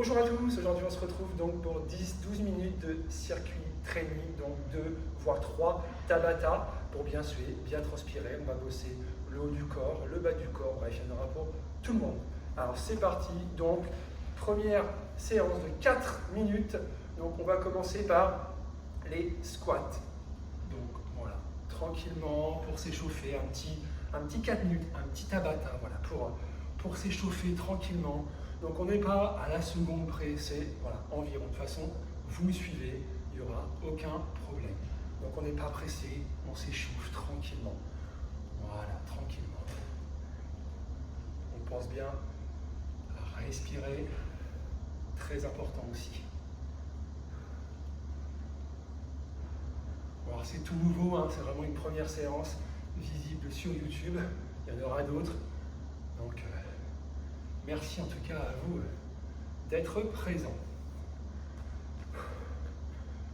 Bonjour à tous, aujourd'hui on se retrouve donc pour 10-12 minutes de circuit training, donc 2 voire 3 Tabata pour bien suer, bien transpirer. On va bosser le haut du corps, le bas du corps, bref, il y en aura pour tout le monde. Alors c'est parti, donc première séance de 4 minutes. Donc on va commencer par les squats. Donc voilà, tranquillement pour s'échauffer, un petit 4 minutes, un petit Tabata, voilà, pour s'échauffer tranquillement. Donc on n'est pas à la seconde près, c'est voilà, environ. De toute façon, vous me suivez, il n'y aura aucun problème. Donc on n'est pas pressé, on s'échauffe tranquillement. Voilà, tranquillement. On pense bien à respirer, très important aussi. Alors c'est tout nouveau, hein, c'est vraiment une première séance visible sur YouTube. Il y en aura d'autres. Donc merci en tout cas à vous d'être présents.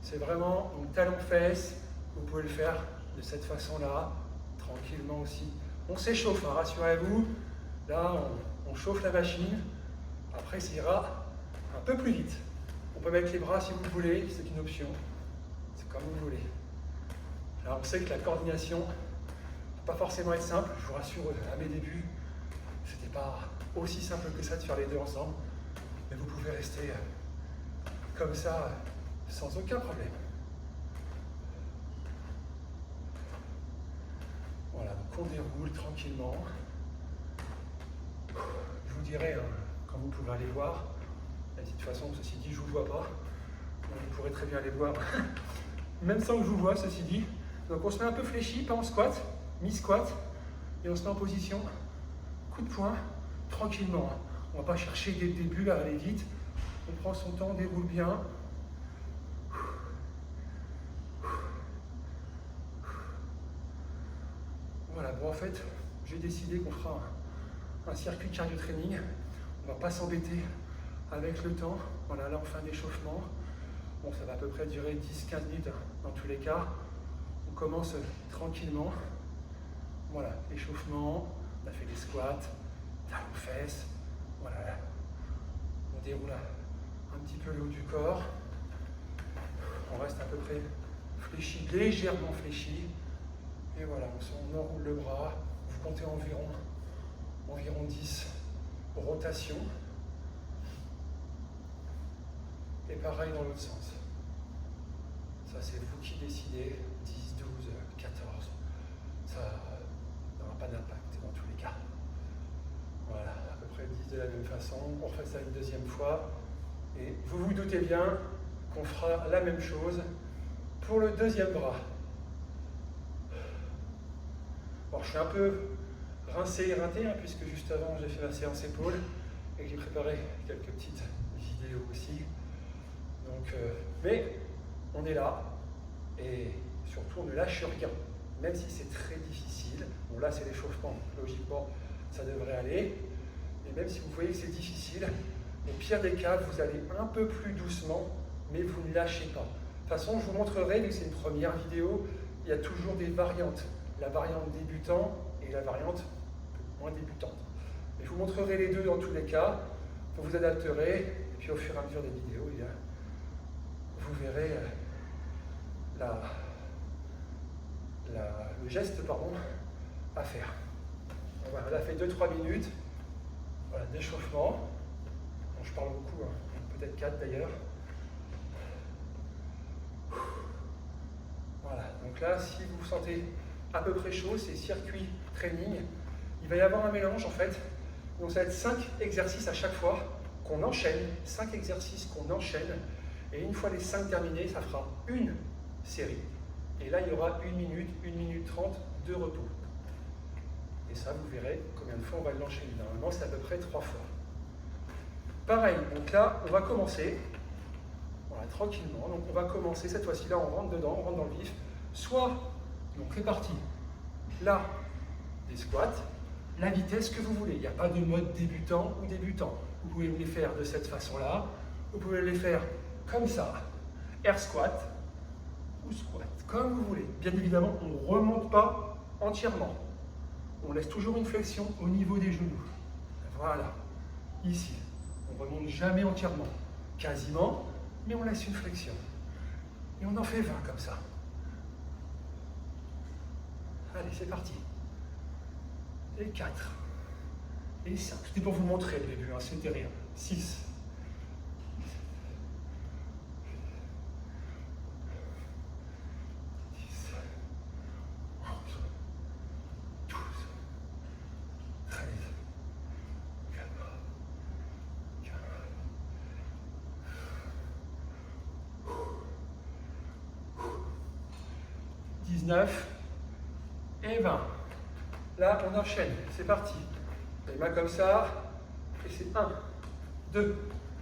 C'est vraiment donc talon-fesse, vous pouvez le faire de cette façon-là, tranquillement aussi. On s'échauffe, hein, rassurez-vous. Là, on chauffe la machine. Après, ça ira un peu plus vite. On peut mettre les bras si vous voulez, c'est une option. C'est comme vous voulez. Là, on sait que la coordination ne va pas forcément être simple. Je vous rassure, à mes débuts, c'était pas aussi simple que ça de faire les deux ensemble. Mais vous pouvez rester comme ça sans aucun problème. Voilà, donc on déroule tranquillement. Je vous dirai quand vous pourrez aller voir. Et de toute façon, ceci dit, je ne vous vois pas. Donc vous pourrez très bien aller voir, même sans que je vous vois, ceci dit. Donc on se met un peu fléchi, pas en squat, mi-squat. Et on se met en position, coup de poing, tranquillement. On ne va pas chercher dès le début à aller vite. On prend son temps, on déroule bien. Voilà, bon en fait, j'ai décidé qu'on fera un circuit cardio-training. On ne va pas s'embêter avec le temps. Voilà, là on fait un échauffement. Bon, ça va à peu près durer 10-15 minutes hein, dans tous les cas. On commence tranquillement. Voilà, échauffement. On a fait des squats, talons-fesses. Voilà, on déroule un petit peu le haut du corps. On reste à peu près fléchi, légèrement fléchi. Et voilà, on enroule le bras. Vous comptez environ 10 rotations. Et pareil dans l'autre sens. Ça, c'est vous qui décidez. 10, 12, 14. Ça n'aura pas d'impact dans tous les cas. Voilà, à peu près 10 de la même façon. On fait ça une deuxième fois. Et vous vous doutez bien qu'on fera la même chose pour le deuxième bras. Alors, je suis un peu rincé et éreinté, hein, puisque juste avant, j'ai fait la séance épaule et que j'ai préparé quelques petites vidéos aussi. Donc, mais on est là et surtout, on ne lâche rien, même si c'est très difficile. Bon, là, c'est l'échauffement, logiquement, ça devrait aller. Et même si vous voyez que c'est difficile, au pire des cas, vous allez un peu plus doucement, mais vous ne lâchez pas. De toute façon, je vous montrerai, vu que c'est une première vidéo, il y a toujours des variantes. La variante débutant et la variante moins débutante. Mais je vous montrerai les deux dans tous les cas, vous vous adapterez, et puis au fur et à mesure des vidéos, vous verrez le geste à faire. Donc voilà, on a fait 2-3 minutes voilà, d'échauffement. Bon, je parle beaucoup, hein, peut-être 4 d'ailleurs. Voilà, donc là, si vous vous sentez à peu près chaud, c'est circuit training. Il va y avoir un mélange en fait. Donc ça va être 5 exercices à chaque fois qu'on enchaîne, 5 exercices qu'on enchaîne. Et une fois les 5 terminés, ça fera une série. Et là, il y aura 1 minute, 1 minute 30 de repos. Et ça, vous verrez combien de fois on va l'enchaîner. Normalement, c'est à peu près 3 fois. Pareil, donc là, on va commencer. Voilà, tranquillement. Donc on va commencer, cette fois-ci, là, on rentre dedans, on rentre dans le vif. Soit, donc c'est parti. Là, des squats, la vitesse que vous voulez. Il n'y a pas de mode débutant ou débutant. Vous pouvez les faire de cette façon-là. Vous pouvez les faire comme ça. Air squat ou squat, comme vous voulez. Bien évidemment, on ne remonte pas entièrement. On laisse toujours une flexion au niveau des genoux. Voilà, ici. On On ne remonte jamais entièrement. Quasiment, mais on laisse une flexion. Et on en fait 20 comme ça. Allez, c'est parti. Et 4. Et 5. C'était pour vous montrer au début, hein, c'était rien. 6. 19 et 20. Là, on enchaîne. C'est parti. Les mains comme ça. Et c'est 1, 2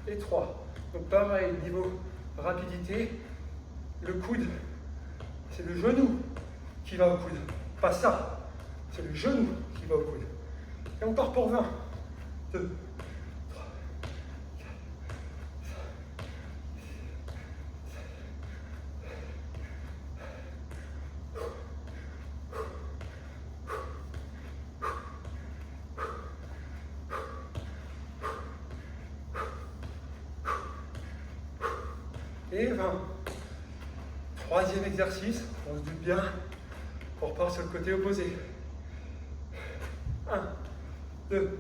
et 3. Donc pareil, niveau rapidité, le coude, c'est le genou qui va au coude. Pas ça. C'est le genou qui va au coude. Et on part pour 20. 2, 3, 4, 5. Et 20. Troisième exercice, on se doute bien, on repart sur le côté opposé. 1, 2,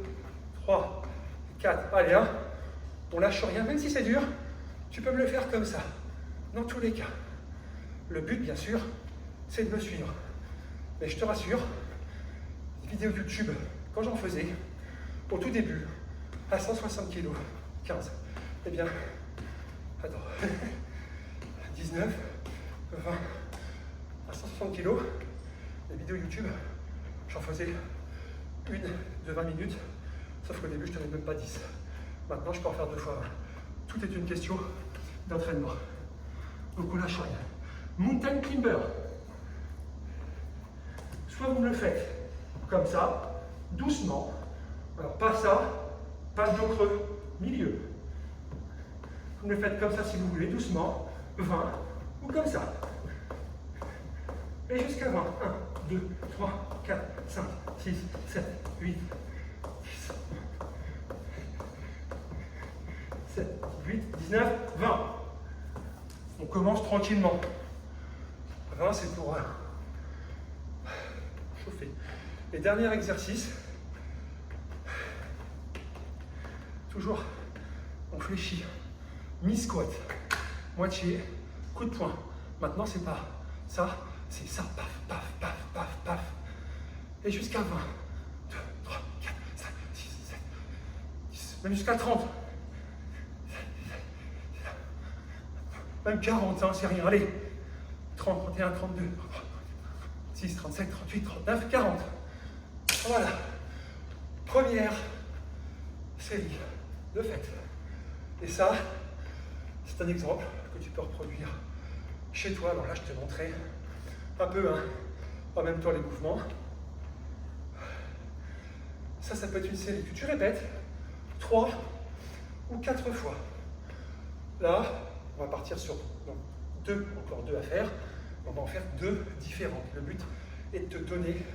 3, 4. Allez, 1. On lâche rien, même si c'est dur, tu peux me le faire comme ça, dans tous les cas. Le but, bien sûr, c'est de me suivre. Mais je te rassure, vidéo YouTube, quand j'en faisais, au tout début, à 160 kg, 15, eh bien, attends, 19, 20, à 160 kg, les vidéos YouTube, j'en faisais une de 20 minutes, sauf qu'au début, je ne tenais même pas 10. Maintenant, je peux en faire 2 fois 20. Tout est une question d'entraînement. Donc, on lâche rien. Mountain Climber. Soit vous me le faites comme ça, doucement. Alors, pas ça, pas de dos creux, milieu. Vous me le faites comme ça si vous voulez, doucement, 20, ou comme ça. Et jusqu'à 20. 1, 2, 3, 4, 5, 6, 7, 8, 10, 7, 18, 19, 20. On commence tranquillement. 20, c'est pour chauffer. Et dernier exercice. Toujours, on fléchit. Mi-squat. Moitié, coup de poing. Maintenant, c'est pas ça, c'est ça. Paf, paf, paf, paf, paf. Et jusqu'à 20. 2, 3, 4, 5, 6, 7, 10. Même jusqu'à 30. Même 40, hein, c'est rien. Allez. 30, 31, 32, 36, 37, 38, 39, 40. Voilà. Première série de fête. Et ça, c'est un exemple que tu peux reproduire chez toi. Alors là, je te montrais un peu en même temps les mouvements. Ça peut être une série que tu répètes 3 ou 4 fois. Là, on va partir sur encore deux à faire. On va en faire 2 différentes. Le but est de te donner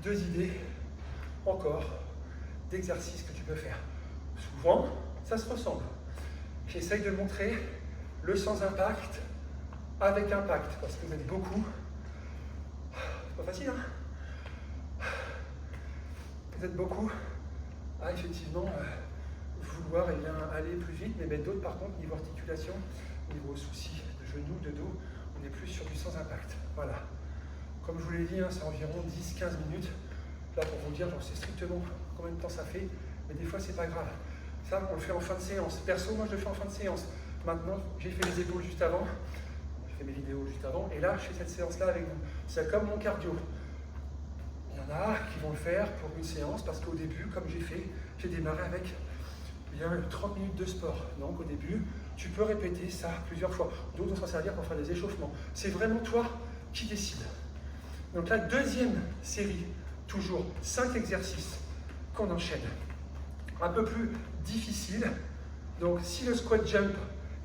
2 idées encore d'exercices que tu peux faire. Souvent, ça se ressemble. J'essaye de montrer le sans impact avec impact, parce que vous êtes beaucoup. C'est pas facile, hein? Vous êtes beaucoup à effectivement vouloir aller plus vite, mais d'autres par contre, niveau articulation, niveau soucis de genoux, de dos, on est plus sur du sans impact. Voilà. Comme je vous l'ai dit, hein, c'est environ 10-15 minutes. Là, pour vous dire, j'en sais strictement combien de temps ça fait, mais des fois, c'est pas grave. Ça, on le fait en fin de séance. Perso, moi, je le fais en fin de séance. Maintenant, j'ai fait les épaules juste avant. J'ai fait mes vidéos juste avant. Et là, je fais cette séance-là avec vous. C'est comme mon cardio. Il y en a qui vont le faire pour une séance parce qu'au début, comme j'ai démarré avec 30 minutes de sport. Donc, au début, tu peux répéter ça plusieurs fois. D'autres vont s'en servir pour faire des échauffements. C'est vraiment toi qui décides. Donc, la deuxième série, toujours 5 exercices qu'on enchaîne. Un peu plus difficile. Donc, si le squat jump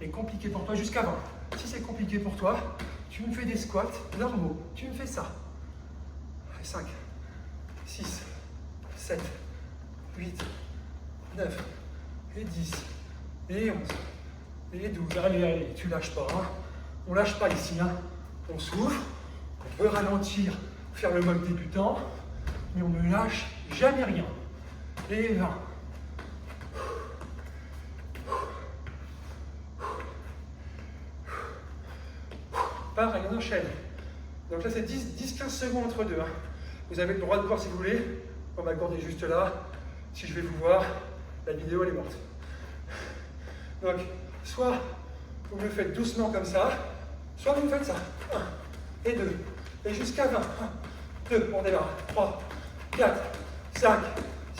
est compliqué pour toi, jusqu'à 20. Si c'est compliqué pour toi, tu me fais des squats normaux. Tu me fais ça. 5, 6, 7, 8, 9, et 10, et 11, et 12. Allez, allez, tu lâches pas. Hein. On lâche pas ici. Hein. On souffle, on peut ralentir, faire le mode débutant, mais on ne lâche jamais rien. Et 20. Pareil, on enchaîne. Donc là, c'est 10-15 secondes entre deux. Hein. Vous avez le droit de voir si vous voulez. On va accorder juste là. Si je vais vous voir, la vidéo, elle est morte. Donc, soit vous me faites doucement comme ça, soit vous me faites ça. 1 et 2. Et jusqu'à 20. 1, 2, on démarre. 3, 4, 5,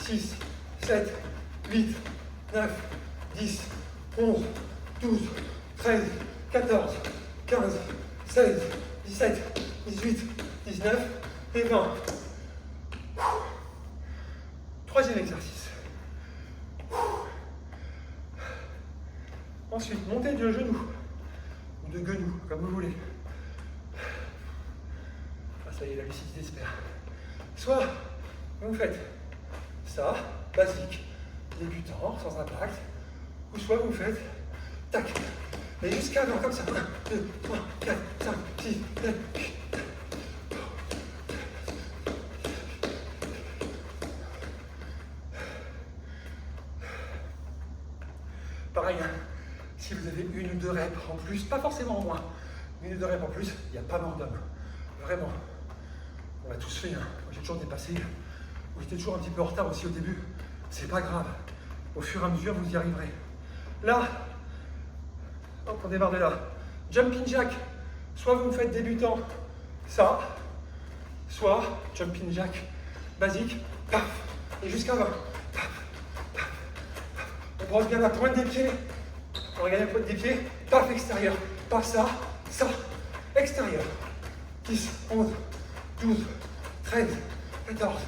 6, 7, 8, 9, 10, 11, 12, 13, 14, 15, 16, 17, 18, 19 et 20. Troisième exercice. Ensuite, montez de genou ou de genou, comme vous voulez. Ah, ça y est, la lucidité se perd. Soit vous faites ça, basique, débutant, sans impact, ou soit vous faites tac. Et jusqu'à 20, comme ça. 1, 2, 3, 4, 5, 6, 7, 8. Pareil, hein, si vous avez 1 ou 2 reps en plus, pas forcément en moins, 1 ou 2 reps en plus, il n'y a pas mort d'homme. Vraiment. On l'a tous fait. Hein. J'ai toujours dépassé. J'étais toujours un petit peu en retard aussi au début. C'est pas grave. Au fur et à mesure, vous y arriverez. Là, hop, on démarre de là. Jumping jack. Soit vous me faites débutant, ça, soit jumping jack basique, paf, et jusqu'à 20. Paf, paf, paf. On brosse bien la pointe des pieds. On regarde la pointe des pieds, paf, extérieur. Pas ça, ça, extérieur. 10, 11, 12, 13, 14,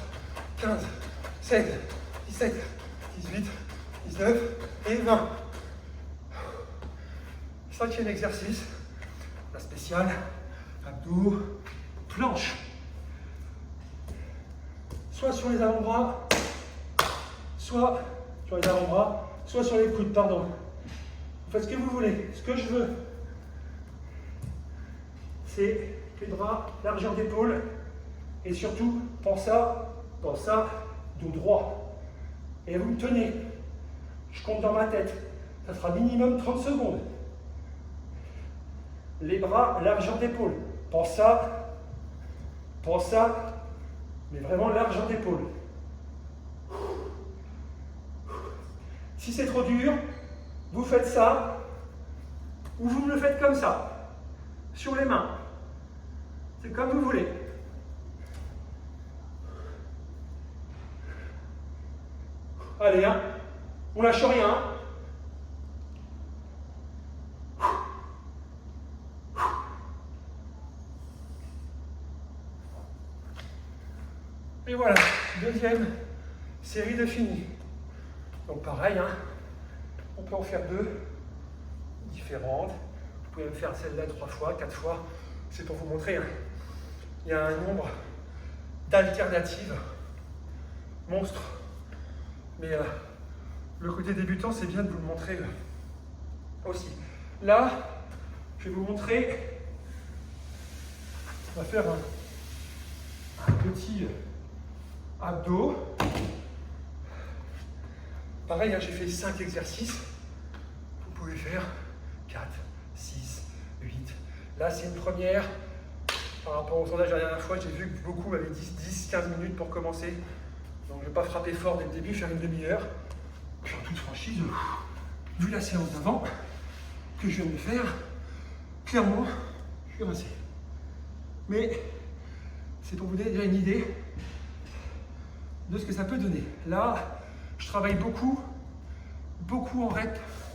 15, 16, 17, 18, 19 et 20. Cinquième exercice, la spéciale, abdos, planche. Soit sur les avant-bras, soit sur les avant-bras, soit sur les coudes, pardon. Vous faites ce que vous voulez. Ce que je veux, c'est les bras, largeur d'épaule, et surtout, dans ça, dos droit. Et vous me tenez. Je compte dans ma tête. Ça sera minimum 30 secondes. Les bras, largeur d'épaule. Pense ça, mais vraiment largeur d'épaule. Si c'est trop dur, vous faites ça, ou vous me le faites comme ça, sur les mains. C'est comme vous voulez. Allez, hein, on lâche rien. Et voilà, deuxième série de fini. Donc pareil, hein, on peut en faire 2 différentes. Vous pouvez me faire celle-là 3 fois, 4 fois. C'est pour vous montrer. Hein. Il y a un nombre d'alternatives monstres. Mais le côté débutant, c'est bien de vous le montrer aussi. Là, je vais vous montrer. On va faire un petit abdos. Pareil, hein, j'ai fait 5 exercices. Vous pouvez faire 4, 6, 8. Là, c'est une première. Par rapport au sondage de la dernière fois, j'ai vu que beaucoup avaient 10-15 minutes pour commencer. Donc, je ne vais pas frapper fort dès le début, faire une demi-heure. Puis en toute franchise, vu la séance d'avant que je viens de faire, clairement, je suis rincé. Mais c'est pour vous donner déjà une idée de ce que ça peut donner. Là, je travaille beaucoup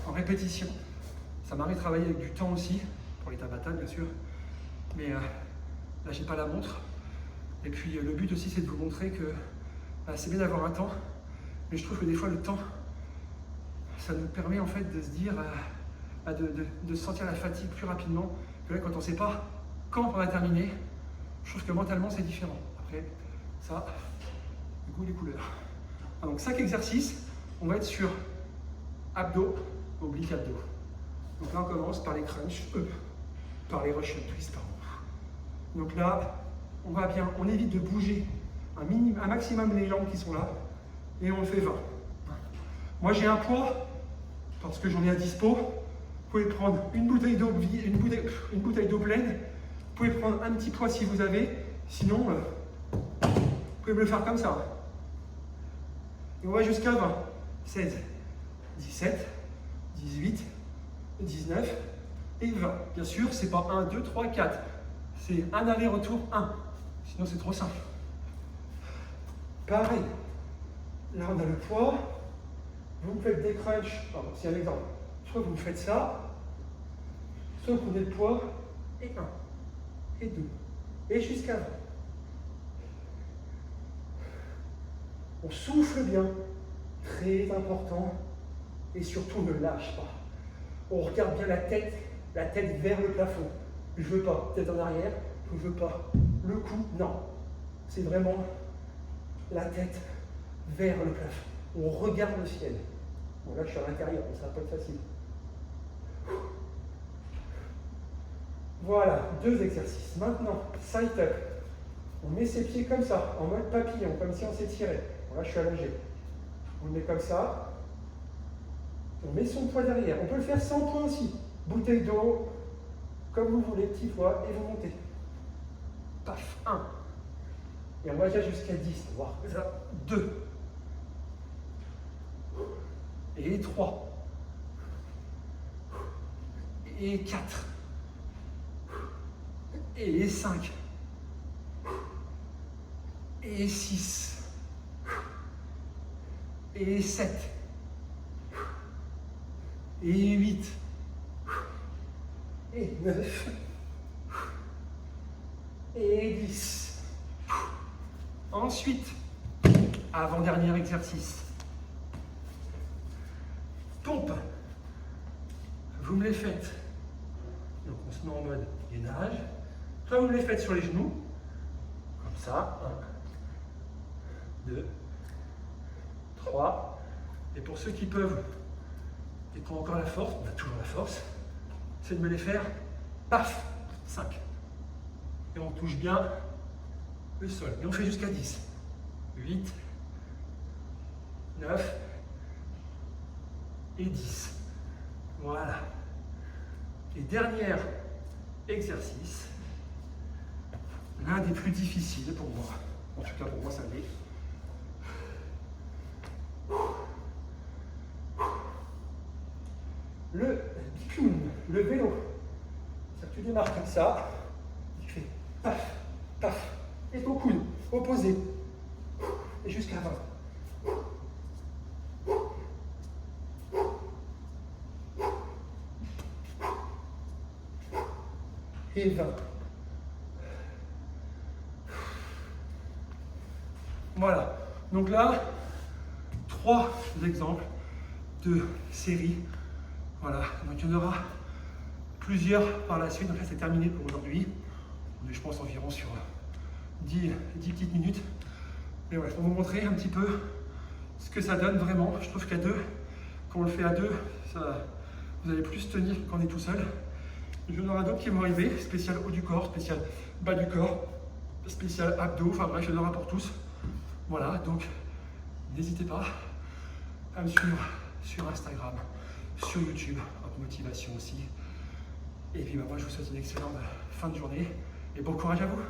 en répétition. Ça m'arrive de travailler avec du temps aussi, pour les Tabata bien sûr. Mais là, j'ai pas la montre. Et puis le but aussi, c'est de vous montrer que c'est bien d'avoir un temps. Mais je trouve que des fois, le temps, ça nous permet en fait de se dire, de sentir la fatigue plus rapidement. Que là, quand on ne sait pas quand on va terminer, je trouve que mentalement, c'est différent. Après, ça, le goût des couleurs. Donc 5 exercices, on va être sur abdos, oblique abdos. Donc là, on commence par les crunchs, par les Russian twists, pardon. Donc là, on va bien, on évite de bouger un maximum les jambes qui sont là, et on le fait 20. Moi, j'ai un poids, parce que j'en ai à dispo. Vous pouvez prendre une bouteille d'eau pleine, vous pouvez prendre un petit poids si vous avez, sinon, vous pouvez me le faire comme ça. Et on va jusqu'à 20. 16, 17, 18, 19 et 20. Bien sûr, c'est pas 1, 2, 3, 4. C'est un aller-retour, 1. Sinon, c'est trop simple. Pareil. Là, on a le poids. Vous me faites des crunchs. Pardon, c'est un exemple. Soit vous me faites ça, soit vous prenez le poids et 1, et 2, et jusqu'à 20. On souffle bien, très important, et surtout ne lâche pas. On regarde bien la tête vers le plafond. Je veux pas tête en arrière, je veux pas le cou, non. C'est vraiment la tête vers le plafond. On regarde le ciel. Bon, là, je suis à l'intérieur, donc ça va pas être facile. Voilà, 2 exercices. Maintenant, side up. On met ses pieds comme ça, en mode papillon, comme si on s'étirait. Bon, là, je suis allongé. On le met comme ça. On met son poids derrière. On peut le faire sans poids aussi. Bouteille d'eau, comme vous voulez, petit poids, et vous montez. Paf, 1. Et on va déjà jusqu'à 10. Voir ça. 2. Et 3. Et 4. Et 5. Et 6. Et 7. Et 8. Et 9. Et 10. Ensuite, avant-dernier exercice. Pompe. Vous me les faites. Donc on se met en mode gainage. Soit vous me les faites sur les genoux, comme ça. 1, 2, 3. Et pour ceux qui peuvent et qui ont encore la force, on a toujours la force, c'est de me les faire, paf, 5. Et on touche bien le sol. Et on fait jusqu'à 10. 8, 9 et 10. Voilà. Et dernier exercice, l'un des plus difficiles pour moi. En tout cas, pour moi, ça l'est. Le bicloun, le vélo. C'est-à-dire que tu démarres comme ça, tu fais paf, paf, et ton coude opposé, et jusqu'à 20. Et 20. Voilà. Donc là, 3 exemples de séries. Voilà. Donc il y en aura plusieurs par la suite. Donc là, c'est terminé pour aujourd'hui. On est, je pense, environ sur 10 petites minutes. Mais voilà, pour vous montrer un petit peu ce que ça donne vraiment. Je trouve qu'à 2, quand on le fait à 2, vous allez plus tenir quand on est tout seul. Il y en aura d'autres qui vont arriver, spécial haut du corps, spécial bas du corps, spécial abdos, enfin bref, il y en aura pour tous. Voilà, donc n'hésitez pas à me suivre sur Instagram, sur YouTube, Hop Motivation aussi. Et puis moi je vous souhaite une excellente fin de journée et bon courage à vous.